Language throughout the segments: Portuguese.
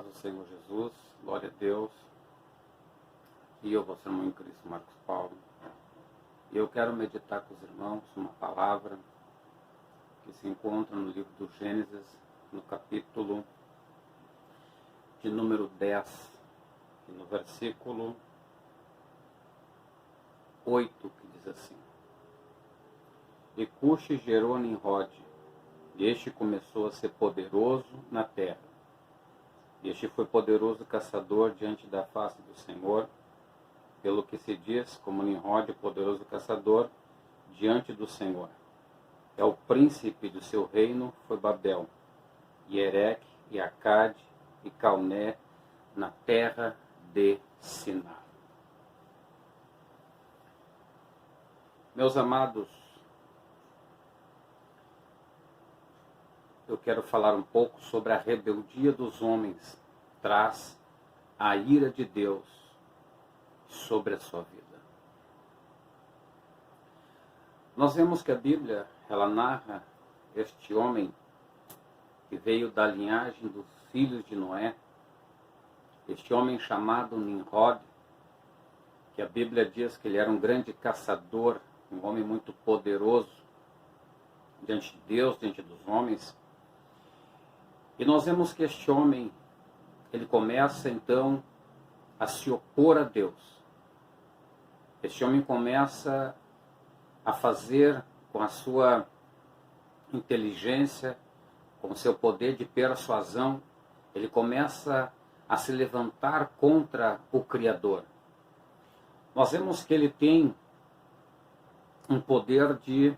do Senhor Jesus, glória a Deus. E eu, vosso irmão em Cristo, Marcos Paulo. E eu quero meditar com os irmãos uma palavra que se encontra no livro do Gênesis, no capítulo de número 10, e no versículo 8, que diz assim: E Cuxi gerou Nimrod, e este começou a ser poderoso na terra. Este foi poderoso caçador diante da face do Senhor, pelo que se diz como Nimrod, poderoso caçador diante do Senhor. É o príncipe do seu reino foi Babel, e Ereque, e Acade, e Calné, na terra de Siná. Meus amados, eu quero falar um pouco sobre a rebeldia dos homens traz a ira de Deus sobre a sua vida. Nós vemos que a Bíblia, ela narra este homem que veio da linhagem dos filhos de Noé, este homem chamado Nimrod, que a Bíblia diz que ele era um grande caçador, um homem muito poderoso diante de Deus, diante dos homens. E nós vemos que este homem, ele começa então a se opor a Deus. Este homem começa a fazer com a sua inteligência, com o seu poder de persuasão, ele começa a se levantar contra o Criador. Nós vemos que ele tem um poder de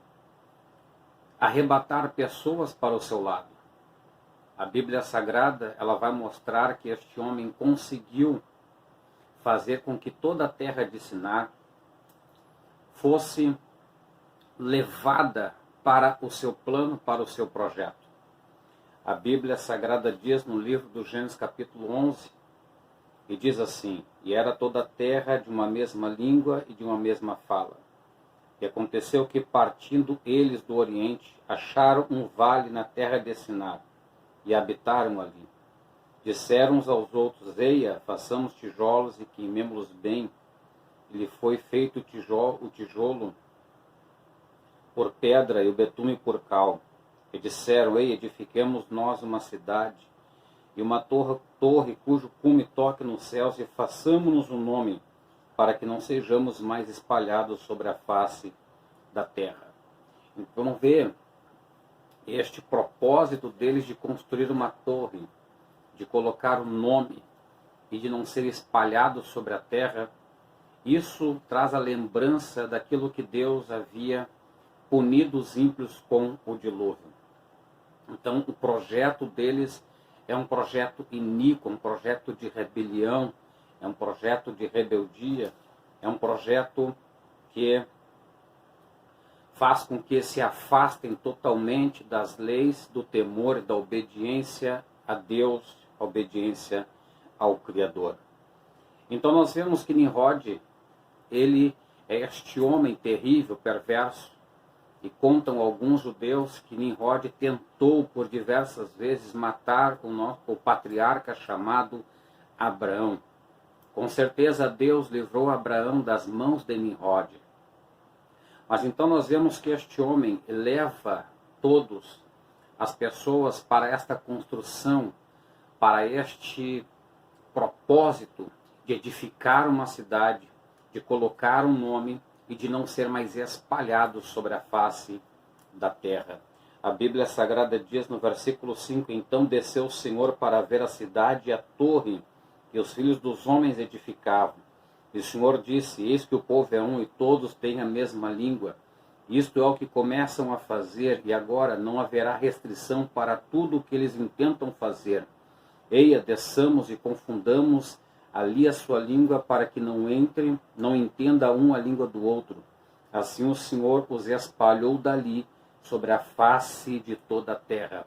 arrebatar pessoas para o seu lado. A Bíblia Sagrada, ela vai mostrar que este homem conseguiu fazer com que toda a terra de Siná fosse levada para o seu plano, para o seu projeto. A Bíblia Sagrada diz no livro do Gênesis capítulo 11, e diz assim: E era toda a terra de uma mesma língua e de uma mesma fala. E aconteceu que, partindo eles do Oriente, acharam um vale na terra de Siná, e habitaram ali. Disseram uns aos outros: Eia, façamos tijolos e queimemo-los bem. E lhe foi feito o tijolo por pedra e o betume por cal. E disseram: Ei, edifiquemos nós uma cidade e uma torre cujo cume toque nos céus, e façamo-nos um nome, para que não sejamos mais espalhados sobre a face da terra. Então vê este propósito deles de construir uma torre, de colocar um nome e de não ser espalhado sobre a terra. Isso traz a lembrança daquilo que Deus havia punido os ímpios com o dilúvio. Então o projeto deles é um projeto iníquo, um projeto de rebelião, é um projeto de rebeldia, é um projeto que faz com que se afastem totalmente das leis, do temor e da obediência a Deus, a obediência ao Criador. Então nós vemos que Nimrod, ele é este homem terrível, perverso, e contam alguns judeus que Nimrod tentou por diversas vezes matar o patriarca chamado Abraão. Com certeza Deus livrou Abraão das mãos de Nimrod. Mas então nós vemos que este homem leva todas as pessoas para esta construção, para este propósito de edificar uma cidade, de colocar um nome e de não ser mais espalhado sobre a face da terra. A Bíblia Sagrada diz no versículo 5, Então desceu o Senhor para ver a cidade e a torre que os filhos dos homens edificavam. E o Senhor disse: Eis que o povo é um e todos têm a mesma língua. Isto é o que começam a fazer, e agora não haverá restrição para tudo o que eles intentam fazer. Eia, desçamos e confundamos ali a sua língua, para que não entenda um a língua do outro. Assim o Senhor os espalhou dali sobre a face de toda a terra.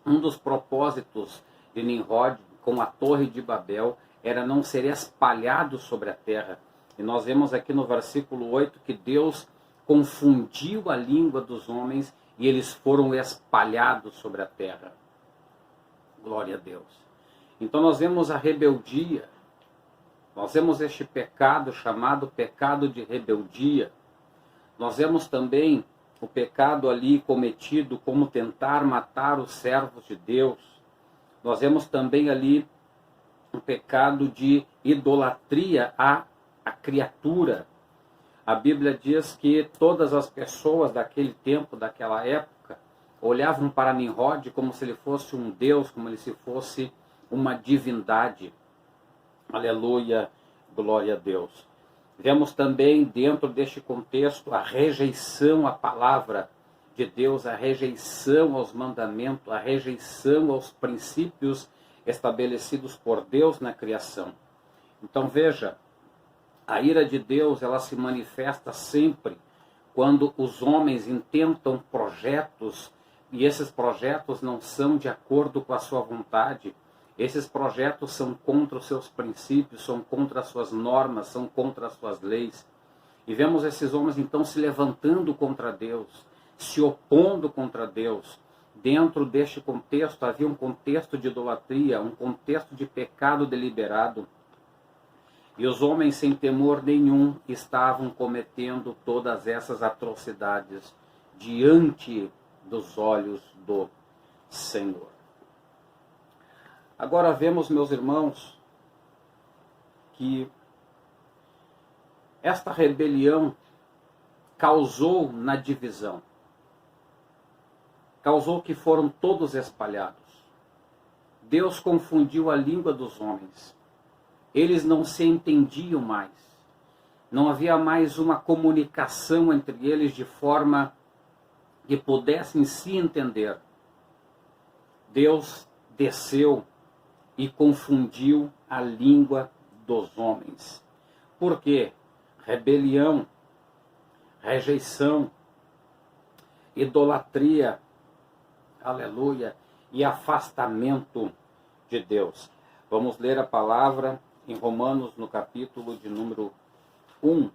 Um dos propósitos de Nimrod com a Torre de Babel era não ser espalhado sobre a terra. E nós vemos aqui no versículo 8 que Deus confundiu a língua dos homens e eles foram espalhados sobre a terra. Glória a Deus. Então nós vemos a rebeldia, nós vemos este pecado chamado pecado de rebeldia. Nós vemos também o pecado ali cometido como tentar matar os servos de Deus. Nós vemos também ali o pecado de idolatria à criatura. A Bíblia diz que todas as pessoas daquele tempo, daquela época, olhavam para Nimrod como se ele fosse um deus, como se fosse uma divindade. Aleluia, glória a Deus. Vemos também dentro deste contexto a rejeição à palavra de Deus, a rejeição aos mandamentos, a rejeição aos princípios estabelecidos por Deus na criação. Então veja, a ira de Deus, ela se manifesta sempre quando os homens intentam projetos e esses projetos não são de acordo com a sua vontade. Esses projetos são contra os seus princípios, são contra as suas normas, são contra as suas leis. E vemos esses homens então se levantando contra Deus, se opondo contra Deus. Dentro deste contexto havia um contexto de idolatria, um contexto de pecado deliberado. E os homens sem temor nenhum estavam cometendo todas essas atrocidades diante dos olhos do Senhor. Agora vemos, meus irmãos, que esta rebelião causou na divisão. Causou que foram todos espalhados. Deus confundiu a língua dos homens. Eles não se entendiam mais. Não havia mais uma comunicação entre eles de forma que pudessem se entender. Deus desceu e confundiu a língua dos homens. Por quê? Rebelião, rejeição, idolatria, aleluia, e afastamento de Deus. Vamos ler a palavra em Romanos, no capítulo de número 1.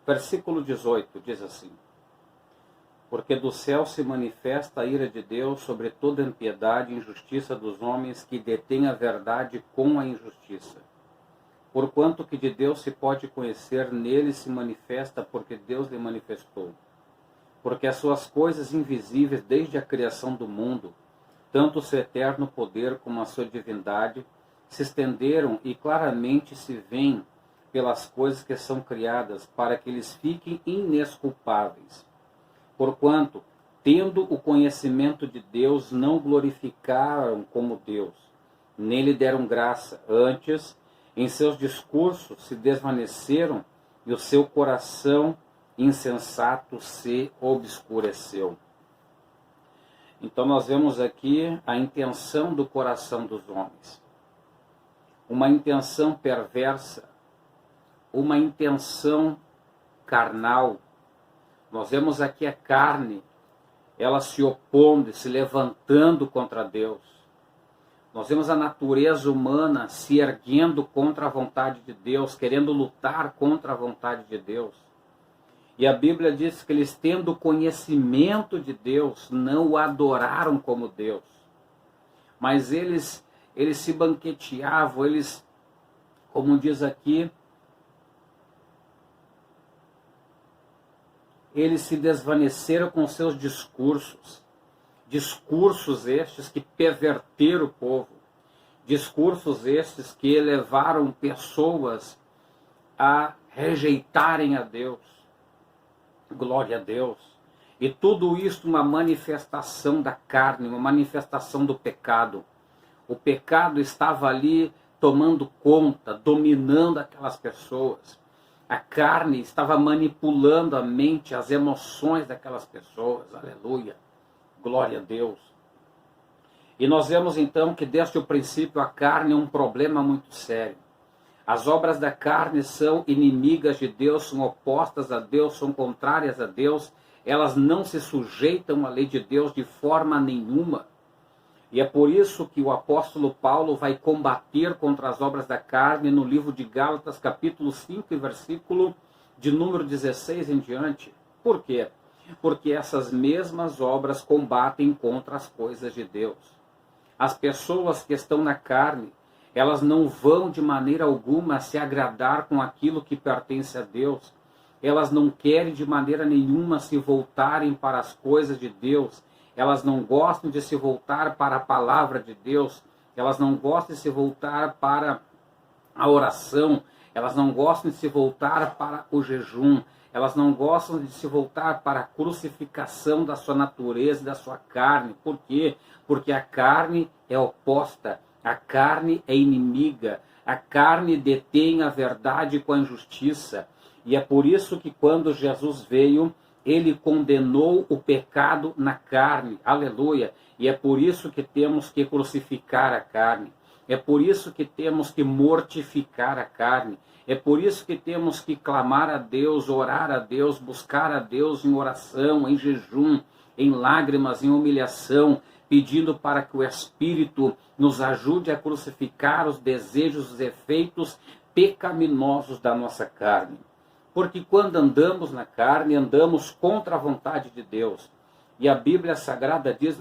Versículo 18, diz assim: Porque do céu se manifesta a ira de Deus sobre toda impiedade e injustiça dos homens que detêm a verdade com a injustiça. Porquanto que de Deus se pode conhecer, nele se manifesta, porque Deus lhe manifestou. Porque as suas coisas invisíveis desde a criação do mundo, tanto o seu eterno poder como a sua divindade, se estenderam e claramente se veem pelas coisas que são criadas, para que eles fiquem inesculpáveis. Porquanto, tendo o conhecimento de Deus, não glorificaram como Deus, nem lhe deram graça. Antes, em seus discursos se desvaneceram e o seu coração insensato se obscureceu. Então nós vemos aqui a intenção do coração dos homens. Uma intenção perversa, uma intenção carnal. Nós vemos aqui a carne, ela se opondo, se levantando contra Deus. Nós vemos a natureza humana se erguendo contra a vontade de Deus, querendo lutar contra a vontade de Deus. E a Bíblia diz que eles, tendo conhecimento de Deus, não o adoraram como Deus. Mas eles se banqueteavam, eles, como diz aqui, eles se desvaneceram com seus discursos. Discursos estes que perverteram o povo. Discursos estes que levaram pessoas a rejeitarem a Deus. Glória a Deus. E tudo isso uma manifestação da carne, uma manifestação do pecado. O pecado estava ali tomando conta, dominando aquelas pessoas. A carne estava manipulando a mente, as emoções daquelas pessoas. Aleluia. Glória a Deus. E nós vemos então que desde o princípio a carne é um problema muito sério. As obras da carne são inimigas de Deus, são opostas a Deus, são contrárias a Deus. Elas não se sujeitam à lei de Deus de forma nenhuma. E é por isso que o apóstolo Paulo vai combater contra as obras da carne no livro de Gálatas, capítulo 5, versículo de número 16 em diante. Por quê? Porque essas mesmas obras combatem contra as coisas de Deus. As pessoas que estão na carne, elas não vão de maneira alguma se agradar com aquilo que pertence a Deus. Elas não querem de maneira nenhuma se voltarem para as coisas de Deus. Elas não gostam de se voltar para a palavra de Deus. Elas não gostam de se voltar para a oração. Elas não gostam de se voltar para o jejum. Elas não gostam de se voltar para a crucificação da sua natureza e da sua carne. Por quê? Porque a carne é oposta. A carne é inimiga. A carne detém a verdade com a injustiça. E é por isso que quando Jesus veio, ele condenou o pecado na carne. Aleluia. E é por isso que temos que crucificar a carne. É por isso que temos que mortificar a carne. É por isso que temos que clamar a Deus, orar a Deus, buscar a Deus em oração, em jejum, em lágrimas, em humilhação, pedindo para que o Espírito nos ajude a crucificar os desejos, os efeitos pecaminosos da nossa carne. Porque quando andamos na carne, andamos contra a vontade de Deus. E a Bíblia Sagrada diz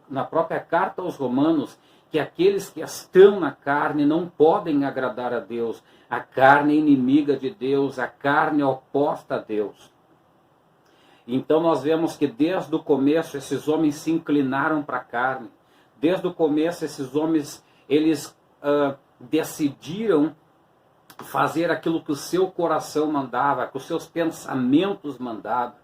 na própria carta aos Romanos que aqueles que estão na carne não podem agradar a Deus. A carne é inimiga de Deus, a carne é oposta a Deus. Então nós vemos que desde o começo esses homens se inclinaram para a carne. Desde o começo esses homens, eles decidiram fazer aquilo que o seu coração mandava, que os seus pensamentos mandavam.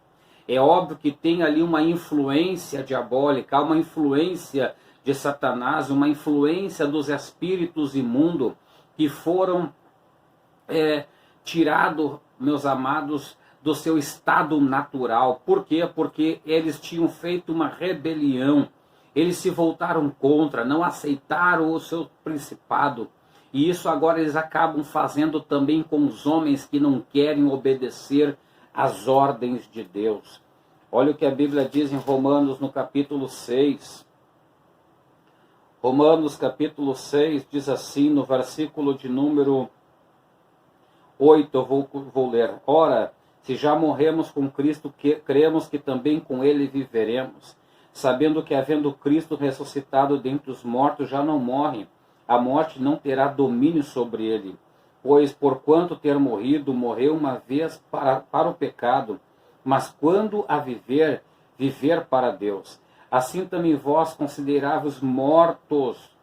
É óbvio que tem ali uma influência diabólica, uma influência de Satanás, uma influência dos espíritos imundos que foram tirados, meus amados, do seu estado natural. Por quê? Porque eles tinham feito uma rebelião. Eles se voltaram contra, não aceitaram o seu principado. E isso agora eles acabam fazendo também com os homens que não querem obedecer às ordens de Deus. Olha o que a Bíblia diz em Romanos no capítulo 6. Romanos capítulo 6 diz assim, no versículo de número 8, eu vou ler. Ora, se já morremos com Cristo, cremos que também com Ele viveremos, sabendo que havendo Cristo ressuscitado dentre os mortos, já não morre. A morte não terá domínio sobre ele, pois porquanto ter morrido, morreu uma vez para o pecado, mas quando a viver, viver para Deus. Assim também vós considerai-vos mortos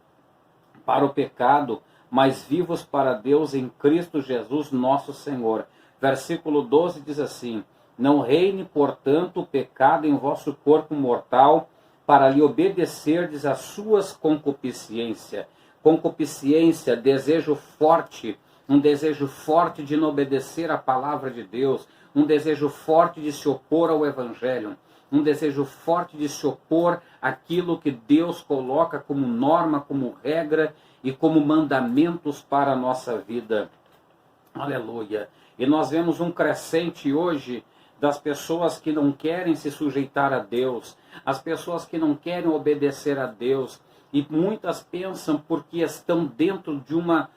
para o pecado, mas vivos para Deus em Cristo Jesus nosso Senhor. Versículo 12 diz assim, não reine, portanto, o pecado em vosso corpo mortal, para lhe obedecerdes às suas concupiscências. Concupiscência, desejo forte, um desejo forte de não obedecer à palavra de Deus, um desejo forte de se opor ao Evangelho, um desejo forte de se opor àquilo que Deus coloca como norma, como regra e como mandamentos para a nossa vida. Aleluia! E nós vemos um crescente hoje das pessoas que não querem se sujeitar a Deus, as pessoas que não querem obedecer a Deus, e muitas pensam porque estão dentro de uma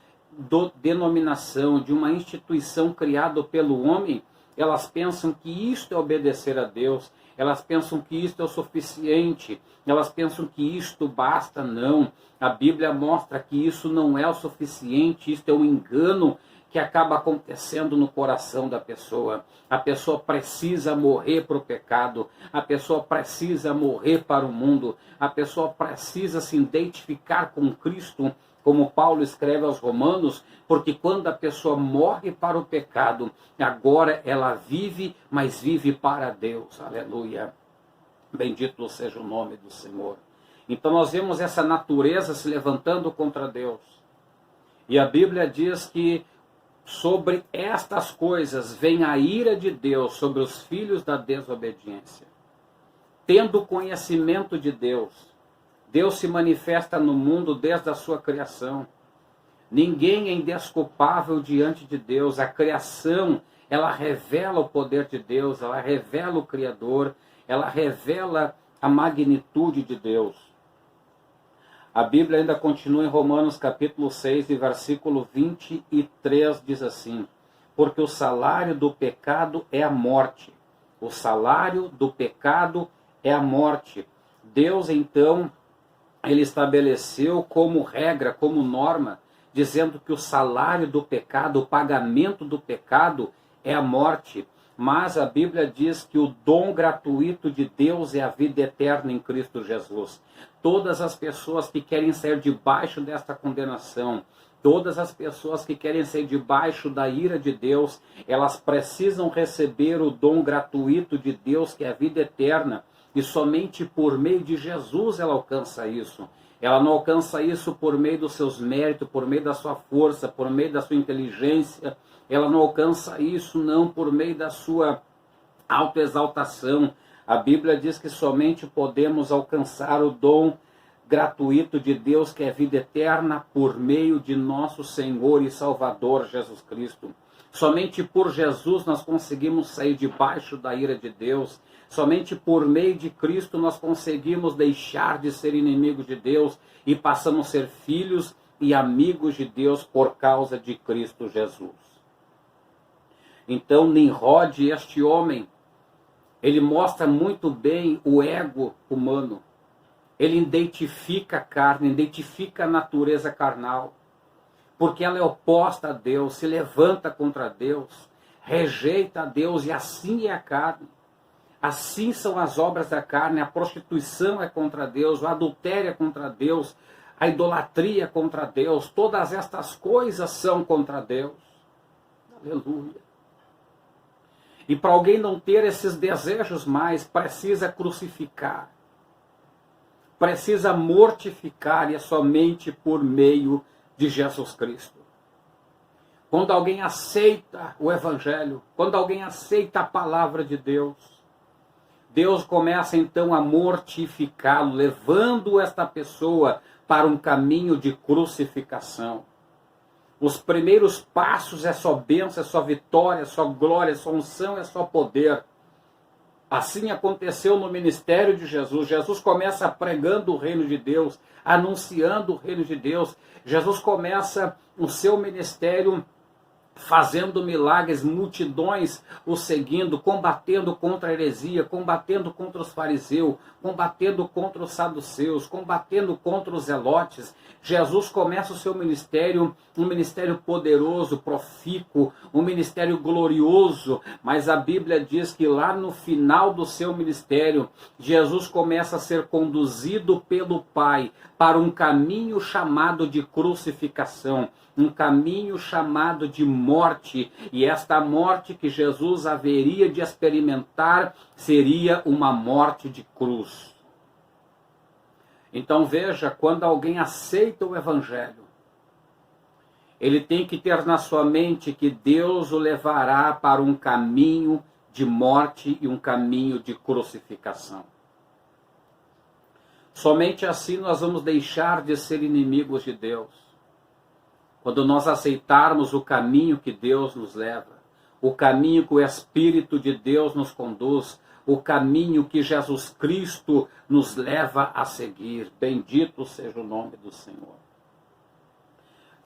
denominação, de uma instituição criada pelo homem, elas pensam que isto é obedecer a Deus, elas pensam que isto é o suficiente, elas pensam que isto basta. Não, a Bíblia mostra que isso não é o suficiente, isto é um engano que acaba acontecendo no coração da pessoa. A pessoa precisa morrer para o pecado, a pessoa precisa morrer para o mundo, a pessoa precisa se identificar com Cristo, como Paulo escreve aos Romanos, porque quando a pessoa morre para o pecado, agora ela vive, mas vive para Deus. Aleluia! Bendito seja o nome do Senhor. Então nós vemos essa natureza se levantando contra Deus. E a Bíblia diz que sobre estas coisas vem a ira de Deus sobre os filhos da desobediência. Tendo conhecimento de Deus, Deus se manifesta no mundo desde a sua criação. Ninguém é indesculpável diante de Deus. A criação, ela revela o poder de Deus, ela revela o Criador, ela revela a magnitude de Deus. A Bíblia ainda continua em Romanos capítulo 6, e versículo 23, diz assim, porque o salário do pecado é a morte, O salário do pecado é a morte. Deus, então, ele estabeleceu como regra, como norma, dizendo que o salário do pecado, o pagamento do pecado é a morte. Mas a Bíblia diz que o dom gratuito de Deus é a vida eterna em Cristo Jesus. Todas as pessoas que querem sair debaixo desta condenação, todas as pessoas que querem sair debaixo da ira de Deus, elas precisam receber o dom gratuito de Deus, que é a vida eterna. E somente por meio de Jesus ela alcança isso. Ela não alcança isso por meio dos seus méritos, por meio da sua força, por meio da sua inteligência. Ela não alcança isso não por meio da sua autoexaltação. A Bíblia diz que somente podemos alcançar o dom gratuito de Deus, que é vida eterna, por meio de nosso Senhor e Salvador Jesus Cristo. Somente por Jesus nós conseguimos sair debaixo da ira de Deus. Somente por meio de Cristo nós conseguimos deixar de ser inimigos de Deus e passamos a ser filhos e amigos de Deus por causa de Cristo Jesus. Então Nimrod, este homem, ele mostra muito bem o ego humano. Ele identifica a carne, identifica a natureza carnal, porque ela é oposta a Deus, se levanta contra Deus, rejeita a Deus, e assim é a carne. Assim são as obras da carne. A prostituição é contra Deus, o adultério é contra Deus, a idolatria é contra Deus. Todas estas coisas são contra Deus. Aleluia. E para alguém não ter esses desejos mais, precisa crucificar. Precisa mortificar, e é somente por meio de Jesus Cristo. Quando alguém aceita o Evangelho, quando alguém aceita a palavra de Deus, Deus começa então a mortificá-lo, levando esta pessoa para um caminho de crucificação. Os primeiros passos é só bênção, é só vitória, é só glória, é só unção, é só poder. Assim aconteceu no ministério de Jesus. Jesus começa pregando o reino de Deus, anunciando o reino de Deus. Jesus começa o seu ministério fazendo milagres, multidões o seguindo, combatendo contra a heresia, combatendo contra os fariseus, combatendo contra os saduceus, combatendo contra os zelotes. Jesus começa o seu ministério, um ministério poderoso, profícuo, um ministério glorioso, mas a Bíblia diz que lá no final do seu ministério, Jesus começa a ser conduzido pelo Pai para um caminho chamado de crucificação, um caminho chamado de morte, e esta morte que Jesus haveria de experimentar seria uma morte de cruz. Então veja, quando alguém aceita o Evangelho, ele tem que ter na sua mente que Deus o levará para um caminho de morte e um caminho de crucificação. Somente assim nós vamos deixar de ser inimigos de Deus. Quando nós aceitarmos o caminho que Deus nos leva, o caminho que o Espírito de Deus nos conduz, o caminho que Jesus Cristo nos leva a seguir. Bendito seja o nome do Senhor.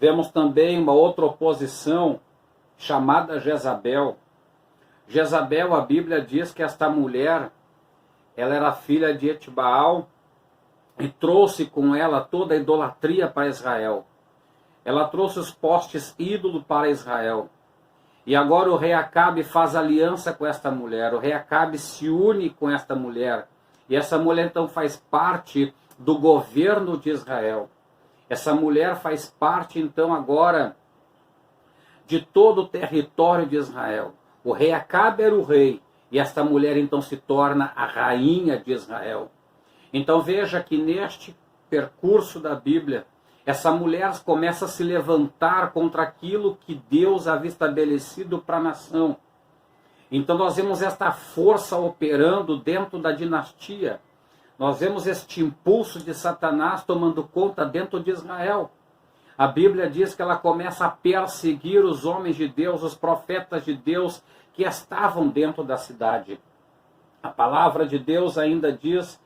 Vemos também uma outra oposição chamada Jezabel. Jezabel, a Bíblia diz que esta mulher, ela era filha de Etibaal e trouxe com ela toda a idolatria para Israel. Ela trouxe os postes ídolos para Israel. E agora o rei Acabe faz aliança com esta mulher. O rei Acabe se une com esta mulher. E essa mulher então faz parte do governo de Israel. Essa mulher faz parte então agora de todo o território de Israel. O rei Acabe era o rei. E esta mulher então se torna a rainha de Israel. Então veja que neste percurso da Bíblia, essa mulher começa a se levantar contra aquilo que Deus havia estabelecido para a nação. Então nós vemos esta força operando dentro da dinastia. Nós vemos este impulso de Satanás tomando conta dentro de Israel. A Bíblia diz que ela começa a perseguir os homens de Deus, os profetas de Deus que estavam dentro da cidade. A palavra de Deus ainda diz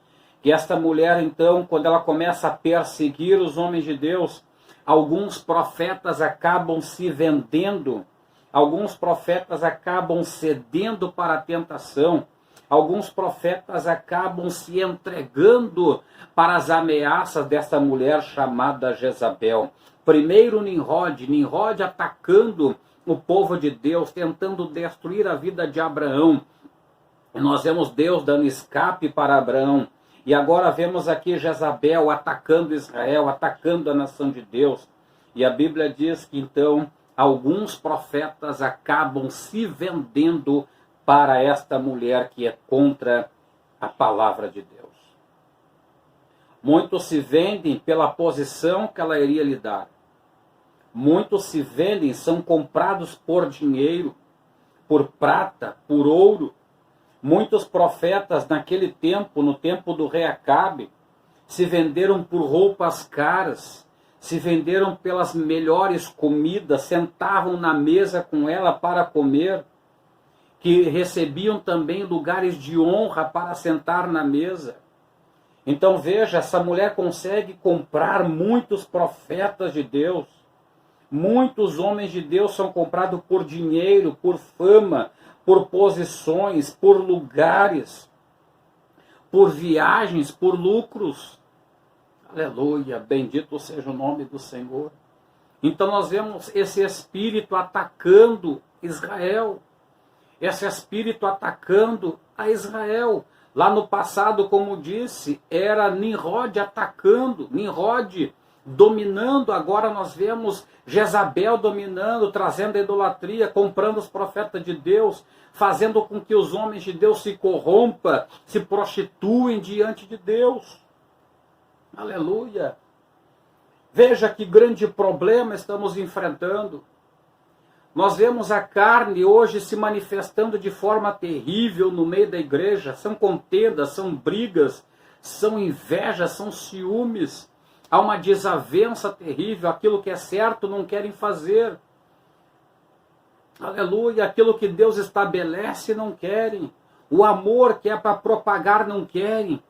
que esta mulher, então, quando ela começa a perseguir os homens de Deus, alguns profetas acabam se vendendo, alguns profetas acabam cedendo para a tentação, alguns profetas acabam se entregando para as ameaças dessa mulher chamada Jezabel. Primeiro Nimrod atacando o povo de Deus, tentando destruir a vida de Abraão. E nós vemos Deus dando escape para Abraão. E agora vemos aqui Jezabel atacando Israel, atacando a nação de Deus. E a Bíblia diz que então alguns profetas acabam se vendendo para esta mulher que é contra a palavra de Deus. Muitos se vendem pela posição que ela iria lhe dar. Muitos se vendem, são comprados por dinheiro, por prata, por ouro. Muitos profetas naquele tempo, no tempo do rei Acabe, se venderam por roupas caras, se venderam pelas melhores comidas, sentavam na mesa com ela para comer, que recebiam também lugares de honra para sentar na mesa. Então veja, essa mulher consegue comprar muitos profetas de Deus. Muitos homens de Deus são comprados por dinheiro, por fama, por posições, por lugares, por viagens, por lucros. Aleluia, bendito seja o nome do Senhor. Então nós vemos esse espírito atacando Israel. Esse espírito atacando a Israel. Lá no passado, como disse, era Nimrod atacando, Nimrod dominando. Agora nós vemos Jezabel dominando, trazendo a idolatria, comprando os profetas de Deus, fazendo com que os homens de Deus se corrompam, se prostituem diante de Deus. Aleluia! Veja que grande problema estamos enfrentando. Nós vemos a carne hoje se manifestando de forma terrível no meio da igreja. São contendas, são brigas, são invejas, são ciúmes. Há uma desavença terrível. Aquilo que é certo não querem fazer. Aleluia. Aquilo que Deus estabelece não querem. O amor que é para propagar não querem.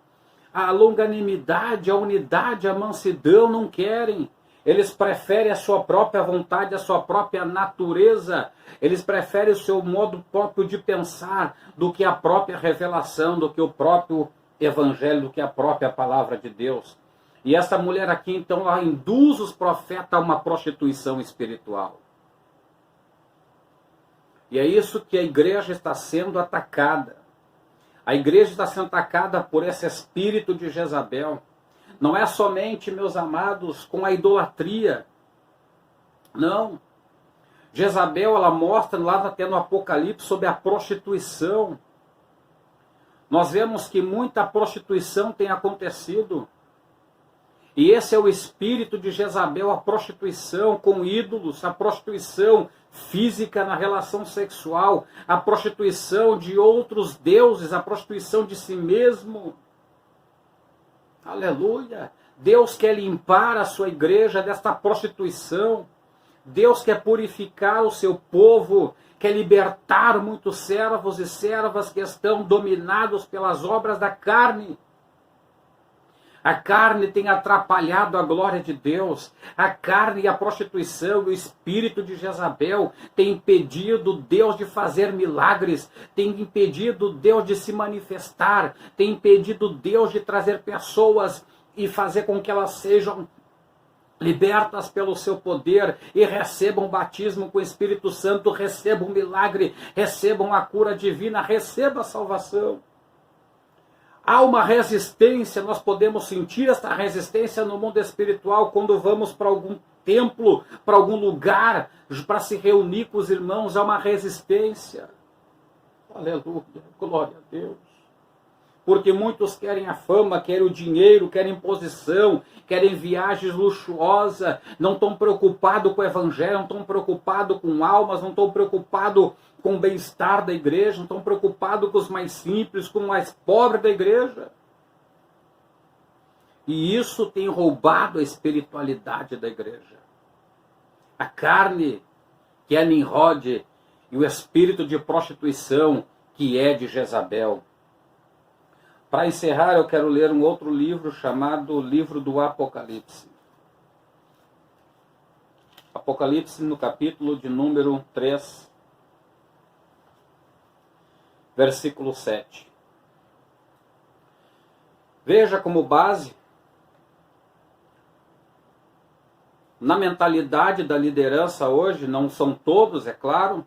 A longanimidade, a unidade, a mansidão não querem. Eles preferem a sua própria vontade, a sua própria natureza. Eles preferem o seu modo próprio de pensar do que a própria revelação, do que o próprio evangelho, do que a própria palavra de Deus. E essa mulher aqui, então, ela induz os profetas a uma prostituição espiritual. E é isso que a igreja está sendo atacada. A igreja está sendo atacada por esse espírito de Jezabel. Não é somente, meus amados, com a idolatria. Não. Jezabel, ela mostra lá até no Apocalipse sobre a prostituição. Nós vemos que muita prostituição tem acontecido. E esse é o espírito de Jezabel, a prostituição com ídolos, a prostituição física na relação sexual, a prostituição de outros deuses, a prostituição de si mesmo. Aleluia! Deus quer limpar a sua igreja desta prostituição. Deus quer purificar o seu povo, quer libertar muitos servos e servas que estão dominados pelas obras da carne. A carne tem atrapalhado a glória de Deus. A carne e a prostituição, o espírito de Jezabel tem impedido Deus de fazer milagres, tem impedido Deus de se manifestar, tem impedido Deus de trazer pessoas e fazer com que elas sejam libertas pelo seu poder e recebam batismo com o Espírito Santo, recebam milagre, recebam a cura divina, recebam a salvação. Há uma resistência, nós podemos sentir essa resistência no mundo espiritual quando vamos para algum templo, para algum lugar, para se reunir com os irmãos. Há uma resistência. Aleluia, glória a Deus. Porque muitos querem a fama, querem o dinheiro, querem posição, querem viagens luxuosas, não estão preocupados com o evangelho, não estão preocupados com almas, não estão preocupados com o bem-estar da igreja, não estão preocupados com os mais simples, com os mais pobres da igreja. E isso tem roubado a espiritualidade da igreja. A carne, que é Nimrod, e o espírito de prostituição, que é de Jezabel. Para encerrar, eu quero ler um outro livro chamado Livro do Apocalipse. Apocalipse no capítulo de número 3, versículo 7. Veja como base, na mentalidade da liderança hoje, não são todos, é claro,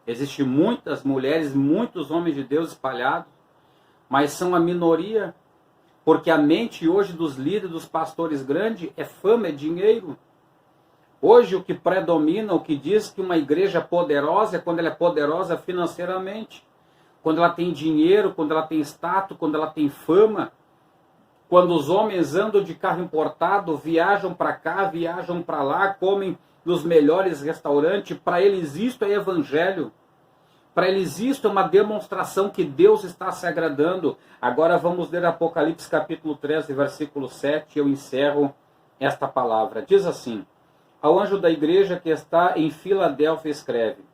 existem muitas mulheres, muitos homens de Deus espalhados, mas são a minoria, porque a mente hoje dos líderes, dos pastores grandes, é fama, é dinheiro. Hoje o que predomina, o que diz que uma igreja poderosa é quando ela é poderosa financeiramente, quando ela tem dinheiro, quando ela tem status, quando ela tem fama, quando os homens andam de carro importado, viajam para cá, viajam para lá, comem nos melhores restaurantes, para eles isto é evangelho. Para eles isto é uma demonstração que Deus está se agradando. Agora vamos ler Apocalipse capítulo 13, versículo 7, eu encerro esta palavra. Diz assim: ao anjo da igreja que está em Filadélfia escreve: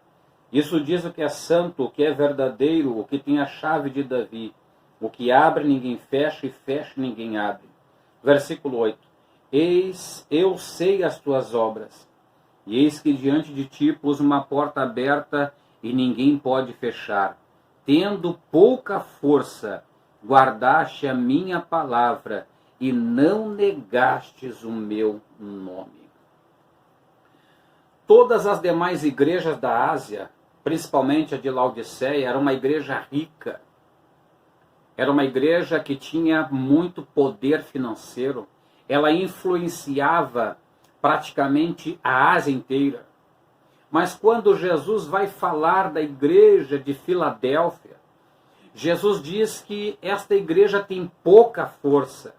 isso diz o que é santo, o que é verdadeiro, o que tem a chave de Davi. O que abre ninguém fecha, e fecha ninguém abre. Versículo 8. Eis, eu sei as tuas obras, e eis que diante de ti pus uma porta aberta, e ninguém pode fechar. Tendo pouca força, guardaste a minha palavra, e não negastes o meu nome. Todas as demais igrejas da Ásia, principalmente a de Laodiceia, era uma igreja rica. Era uma igreja que tinha muito poder financeiro. Ela influenciava praticamente a Ásia inteira. Mas quando Jesus vai falar da igreja de Filadélfia, Jesus diz que esta igreja tem pouca força.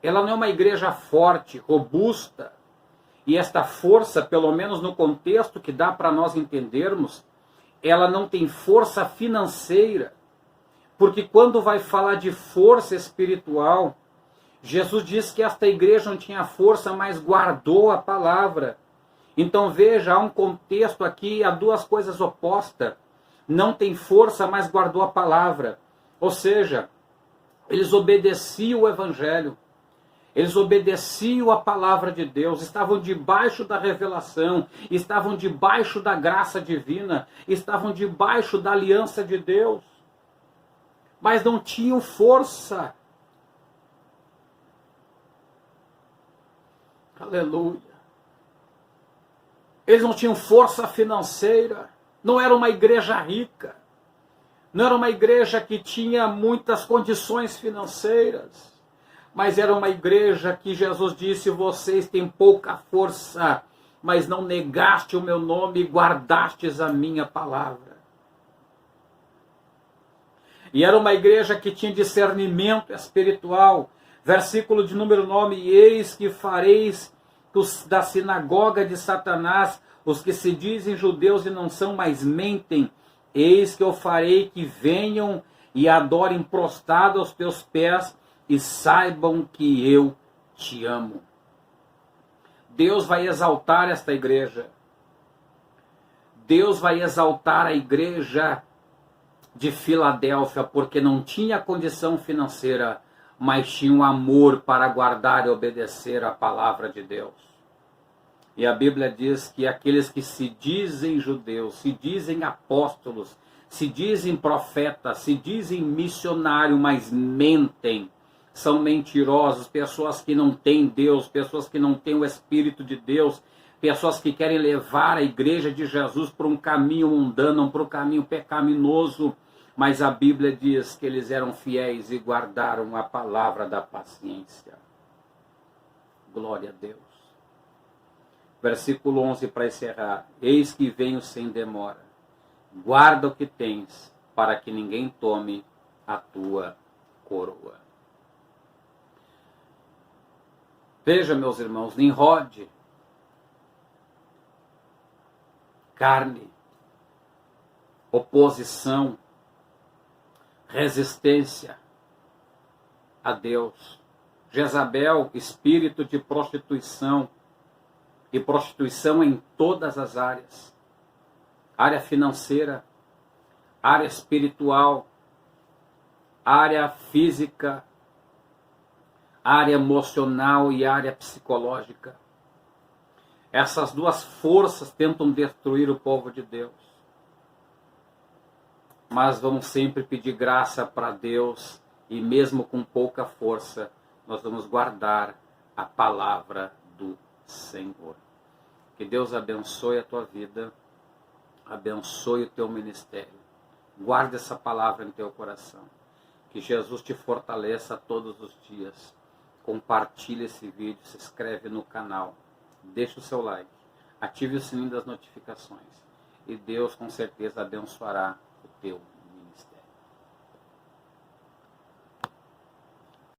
Ela não é uma igreja forte, robusta. E esta força, pelo menos no contexto que dá para nós entendermos, ela não tem força financeira. Porque quando vai falar de força espiritual, Jesus diz que esta igreja não tinha força, mas guardou a palavra. Então veja, há um contexto aqui, há duas coisas opostas. Não tem força, mas guardou a palavra. Ou seja, eles obedeciam o evangelho. Eles obedeciam a palavra de Deus, estavam debaixo da revelação, estavam debaixo da graça divina, estavam debaixo da aliança de Deus. Mas não tinham força. Aleluia. Eles não tinham força financeira. Não era uma igreja rica. Não era uma igreja que tinha muitas condições financeiras. Mas era uma igreja que Jesus disse: vocês têm pouca força, mas não negaste o meu nome e guardastes a minha palavra. E era uma igreja que tinha discernimento espiritual. Versículo de número 9: eis que fareis da sinagoga de Satanás os que se dizem judeus e não são, mas mentem. Eis que eu farei que venham e adorem prostrado aos teus pés e saibam que eu te amo. Deus vai exaltar esta igreja. Deus vai exaltar a igreja de Filadélfia, porque não tinha condição financeira, mas tinha um amor para guardar e obedecer a palavra de Deus. E a Bíblia diz que aqueles que se dizem judeus, se dizem apóstolos, se dizem profetas, se dizem missionários, mas mentem, são mentirosos, pessoas que não têm Deus, pessoas que não têm o Espírito de Deus, pessoas que querem levar a igreja de Jesus para um caminho mundano, para um caminho pecaminoso. Mas a Bíblia diz que eles eram fiéis e guardaram a palavra da paciência. Glória a Deus. Versículo 11 para encerrar. Eis que venho sem demora. Guarda o que tens, para que ninguém tome a tua coroa. Veja, meus irmãos, Nimrod, carne, oposição, resistência a Deus. Jezabel, espírito de prostituição, e prostituição em todas as áreas. Área financeira, área espiritual, área física, área emocional e área psicológica. Essas duas forças tentam destruir o povo de Deus. Mas vamos sempre pedir graça para Deus E mesmo com pouca força, nós vamos guardar a palavra do Senhor. Que Deus abençoe a tua vida, abençoe o teu ministério. Guarde essa palavra em teu coração. Que Jesus te fortaleça todos os dias. Compartilhe esse vídeo, se inscreve no canal, deixa o seu like, ative o sininho das notificações. E Deus com certeza abençoará o teu